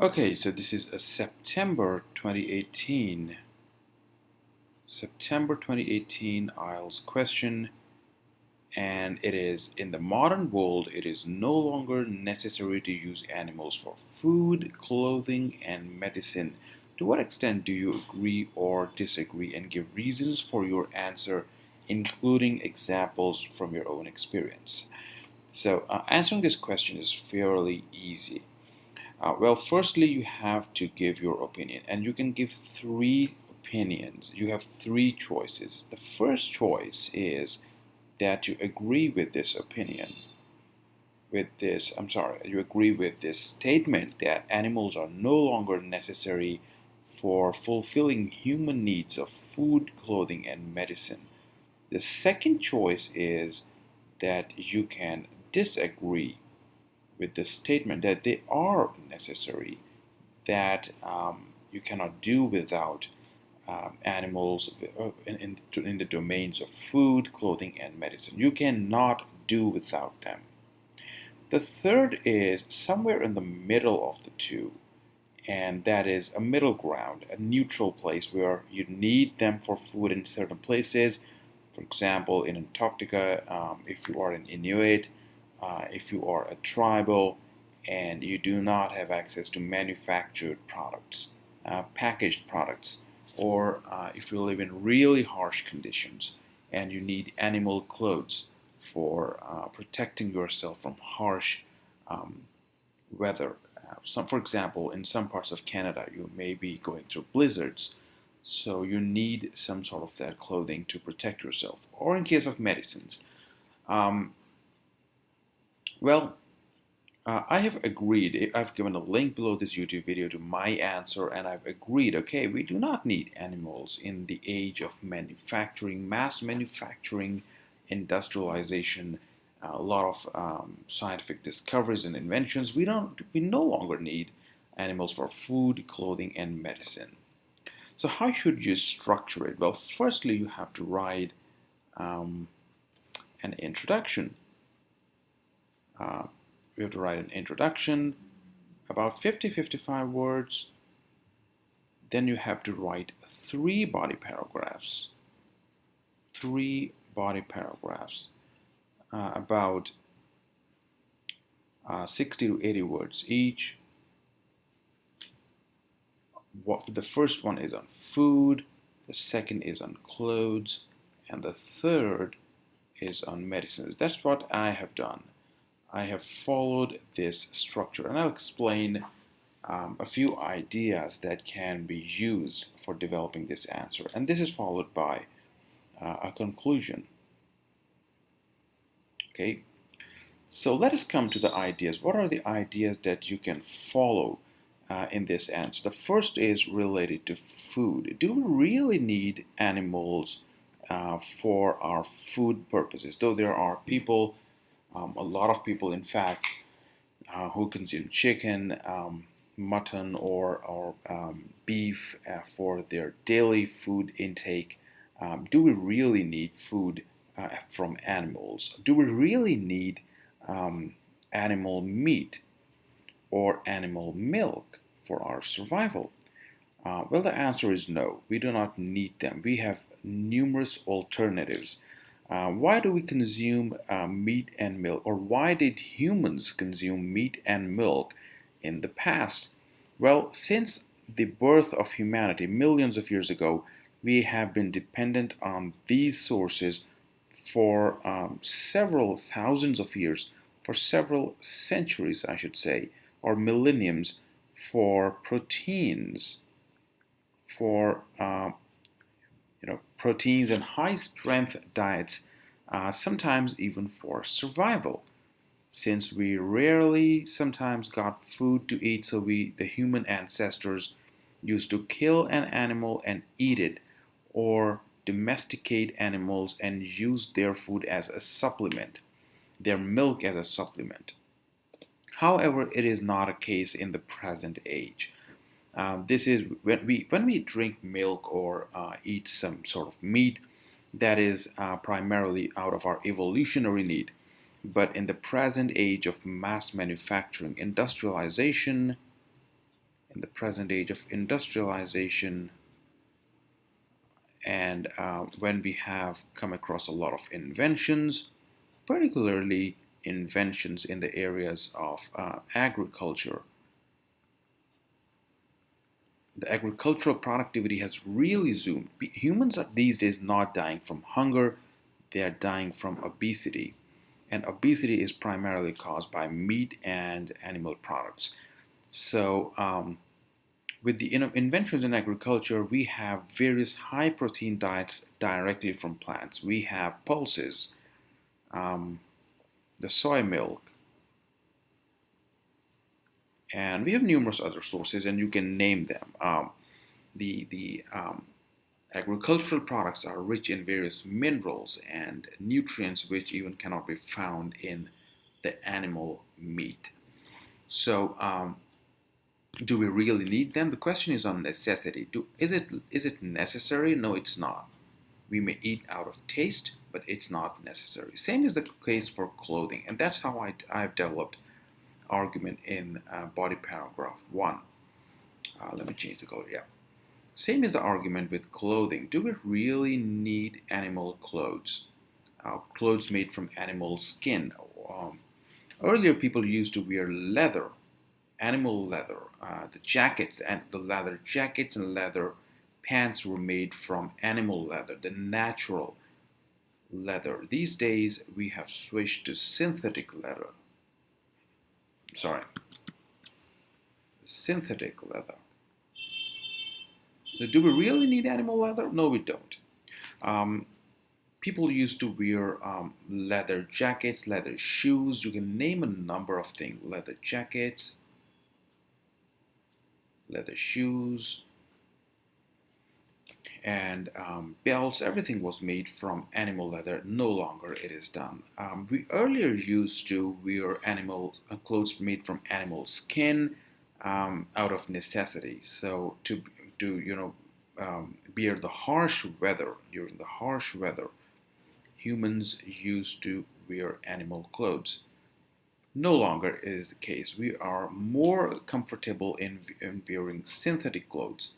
Okay, so this is a September 2018 IELTS question, and it is: in the modern world, it is no longer necessary to use animals for food, clothing, and medicine. To what extent do you agree or disagree, and give reasons for your answer, including examples from your own experience? So, answering this question is fairly easy. Well, firstly, you have to give your opinion, and you can give three opinions. You have three choices. The first choice is that you agree with this opinion, you agree with this statement that animals are no longer necessary for fulfilling human needs of food, clothing, and medicine. The second choice is that you can disagree with the statement that they are necessary, that you cannot do without animals in the domains of food, clothing, and medicine. You cannot do without them. The third is somewhere in the middle of the two, and that is a middle ground, a neutral place where you need them for food in certain places. For example, in Antarctica, if you are an Inuit, if you are a tribal, and you do not have access to manufactured products, packaged products, or if you live in really harsh conditions and you need animal clothes for protecting yourself from harsh um, weather. For example, in some parts of Canada, you may be going through blizzards, so you need some sort of that clothing to protect yourself. Or in case of medicines, um, well, I have agreed. I've given a link below this YouTube video to my answer, and I've agreed, okay, we do not need animals in the age of manufacturing, mass manufacturing, industrialization, a lot of scientific discoveries and inventions. We no longer need animals for food, clothing, and medicine. So how should you structure it? Well, firstly, you have to write um, an introduction. Uh, we have to write an introduction, about 50-55 words. Then you have to write three body paragraphs. About 60 to 80 words each. The first one is on food, the second is on clothes, and the third is on medicines. That's what I have done. I have followed this structure, and I'll explain a few ideas that can be used for developing this answer. And this is followed by a conclusion. Okay, so let us come to the ideas. What are the ideas that you can follow in this answer? The first is related to food. Do we really need animals for our food purposes? Though there are people, a lot of people in fact, who consume chicken, mutton, or beef for their daily food intake. Do we really need food from animals? Do we really need um, animal meat or animal milk for our survival? Well, the answer is no. We do not need them. We have numerous alternatives. Why do we consume meat and milk, or why did humans consume meat and milk in the past? Well, since the birth of humanity millions of years ago, we have been dependent on these sources for several thousands of years, for several centuries, I should say, or millenniums, for proteins, for proteins and high strength diets, sometimes even for survival. Since we rarely sometimes got food to eat, so the human ancestors used to kill an animal and eat it, or domesticate animals and use their food as a supplement, their milk as a supplement. However, it is not a case in the present age. This is when we drink milk or eat some sort of meat, that is primarily out of our evolutionary need. But in the present age of mass manufacturing, industrialization, in the present age of industrialization, and when we have come across a lot of inventions, particularly inventions in the areas of agriculture. The agricultural productivity has really zoomed. Humans are these days not dying from hunger, they are dying from obesity. And obesity is primarily caused by meat and animal products. So, with the inventions in agriculture, we have various high protein diets directly from plants. We have pulses, um, the soy milk, and we have numerous other sources, and you can name them. The agricultural products are rich in various minerals and nutrients which even cannot be found in the animal meat. So, do we really need them? The question is on necessity. Is it necessary? No, it's not. We may eat out of taste, but it's not necessary. Same is the case for clothing, and that's how I've developed argument in body paragraph 1. Let me change the color. Yeah. Same is the argument with clothing. Do we really need animal clothes? Clothes made from animal skin. Um, Earlier, people used to wear leather, animal leather. The jackets and the leather jackets and leather pants were made from animal leather, the natural leather. These days, we have switched to synthetic leather. Sorry, synthetic leather. Do we really need animal leather? No, we don't. Um, People used to wear leather jackets, leather shoes. You can name a number of things: leather jackets, leather shoes, and belts. Everything was made from animal leather. No longer it is done. We earlier used to wear animal clothes made from animal skin out of necessity. So to bear the harsh weather during the harsh weather, humans used to wear animal clothes. No longer is the case. We are more comfortable in wearing synthetic clothes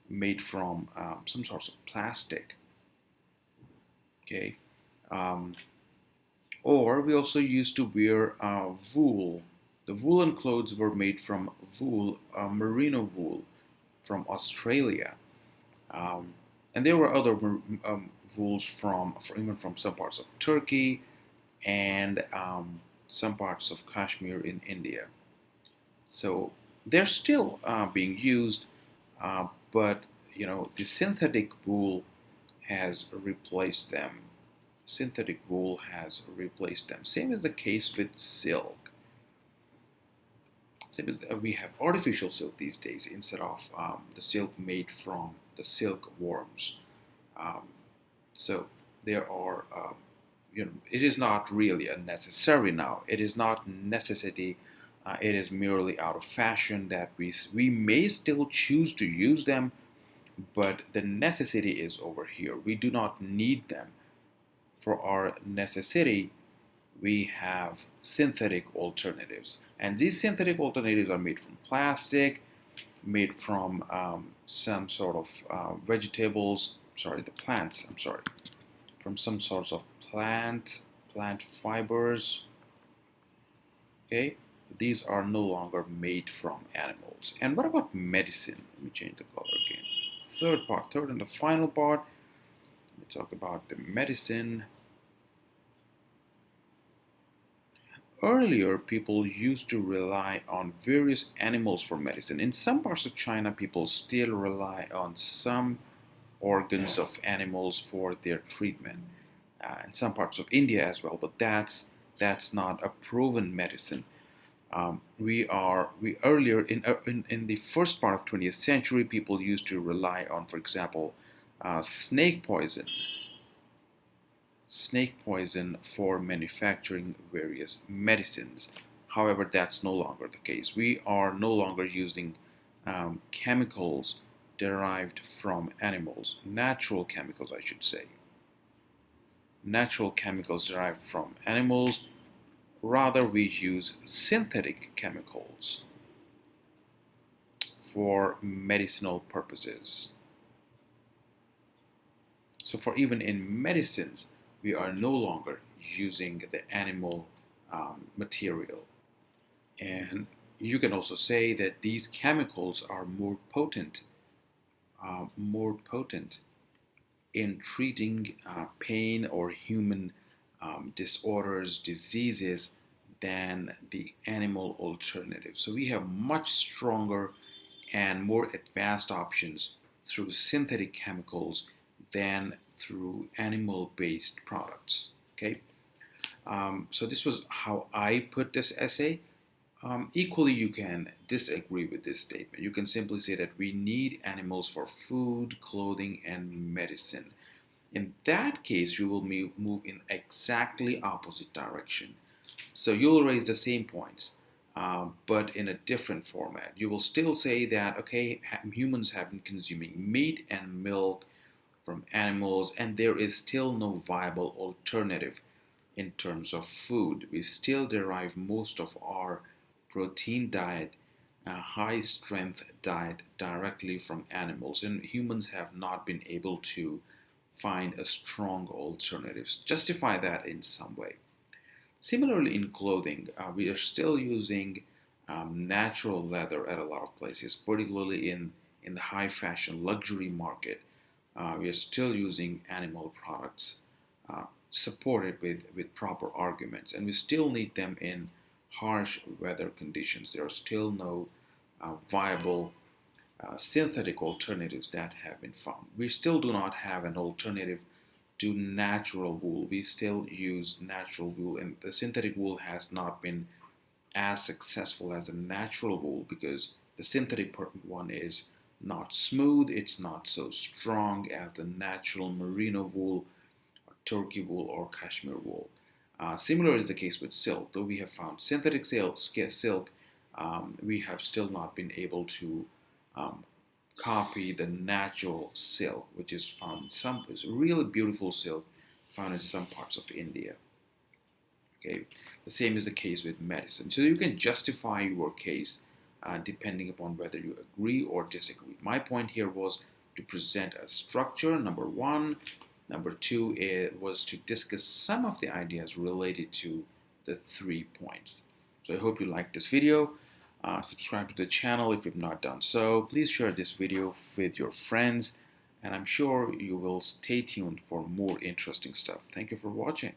made from some sorts of plastic. Okay, um, or we also used to wear wool. The woolen clothes were made from wool, merino wool from Australia. Um, and there were other wools even from some parts of Turkey and some parts of Kashmir in India. So they're still being used, but the synthetic wool has replaced them. Synthetic wool has replaced them. Same is the case with silk. Same as we have artificial silk these days instead of the silk made from the silkworms. Um, so there are, it is not really a necessary now. It is not necessity. It is merely out of fashion that we may still choose to use them, but the necessity is over here. We do not need them. For our necessity, we have synthetic alternatives. And these synthetic alternatives are made from plastic, made from some sort of vegetables, sorry, the plants, I'm sorry, from some sorts of plant fibers. Okay, these are no longer made from animals. And what about medicine? Let me change the color again. Third and the final part, let me talk about the medicine. Earlier, people used to rely on various animals for medicine. In some parts of China, people still rely on some organs of animals for their treatment. In some parts of India as well, but that's not a proven medicine. We earlier in the first part of 20th century, people used to rely on, for example, snake poison for manufacturing various medicines. However, that's no longer the case. We are no longer using chemicals derived from animals, natural chemicals, I should say. Natural chemicals derived from animals. Rather, we use synthetic chemicals for medicinal purposes. So for even in medicines, we are no longer using the animal material. And you can also say that these chemicals are more potent in treating pain or human disorders, diseases than the animal alternative. So we have much stronger and more advanced options through synthetic chemicals than through animal-based products. Okay, so this was how I put this essay. Equally, you can disagree with this statement. You can simply say that we need animals for food, clothing, and medicine. In that case, you will move in exactly opposite direction. So you'll raise the same points, but in a different format. You will still say that, okay, humans have been consuming meat and milk from animals, and there is still no viable alternative in terms of food. We still derive most of our protein diet, high strength diet directly from animals, and humans have not been able to find a strong alternative. Justify that in some way. Similarly, in clothing, we are still using natural leather at a lot of places, particularly in the high fashion luxury market. We are still using animal products supported with proper arguments, and we still need them in harsh weather conditions. There are still no viable synthetic alternatives that have been found. We still do not have an alternative to natural wool. We still use natural wool, and the synthetic wool has not been as successful as the natural wool because the synthetic one is not smooth, it's not so strong as the natural merino wool, or turkey wool, or cashmere wool. Similar is the case with silk. Though we have found synthetic silk, we have still not been able to um, copy the natural silk, which is found in some, is really beautiful silk found in some parts of India. Okay, the same is the case with medicine. So you can justify your case depending upon whether you agree or disagree. My point here was to present a structure, number one. Number two, it was to discuss some of the ideas related to the 3 points. So I hope you liked this video. Subscribe to the channel if you've not done so. Please share this video with your friends, and I'm sure you will stay tuned for more interesting stuff. Thank you for watching.